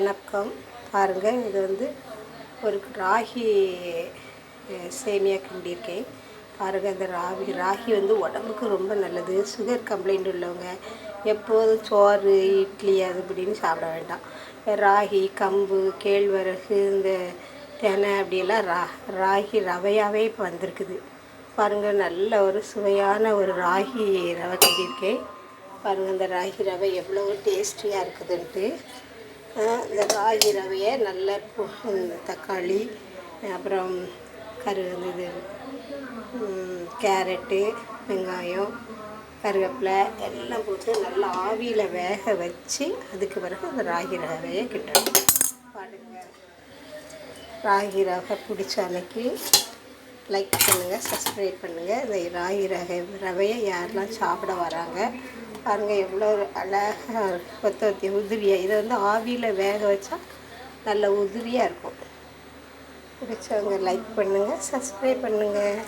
வணக்கம். பாருங்கள், இது வந்து ஒரு ராகி சேமியா கிண்டியிருக்கேன். பாருங்கள், இந்த ராகி வந்து உடம்புக்கு ரொம்ப நல்லது. சுகர் கம்ப்ளைண்ட் உள்ளவங்க எப்போதும் சோறு இட்லி அது இப்படின்னு சாப்பிட வேண்டாம். ராகி, கம்பு, கேழ்வரகு, இந்த தெனை அப்படியெல்லாம் ராகி ரவையாகவே இப்போ வந்திருக்குது. பாருங்கள், நல்ல ஒரு சுவையான ஒரு ராகி ரவை கிண்டியிருக்கேன். பாருங்கள், இந்த ராகி ரவை எவ்வளோ டேஸ்டியாக இருக்குதுன்ட்டு. இந்த ராகி ரவையை நல்ல தக்காளி, அப்புறம் இது கேரட்டு, வெங்காயம், கருவேப்பிலை எல்லாம் போட்டு நல்லா ஆவியில் வேக வச்சு அதுக்கு பிறகு அந்த ராகி ரவையை கிட்டணும். பாருங்கள், ராகி ரவை பிடிச்ச அன்னைக்கு லைக் பண்ணுங்கள், சப்ஸ்கிரைப் பண்ணுங்கள். இந்த ராகி ரவையை யாரெல்லாம் சாப்பிட வராங்க பாருங்கள், எவ்வளோ அழகாக கொத்தி உதிரியாக. இதை வந்து ஆவியில் வேக வச்சா நல்ல உதிரியாக இருக்கும். பிடிச்சவங்க லைக் பண்ணுங்கள், சப்ஸ்கிரைப் பண்ணுங்கள்.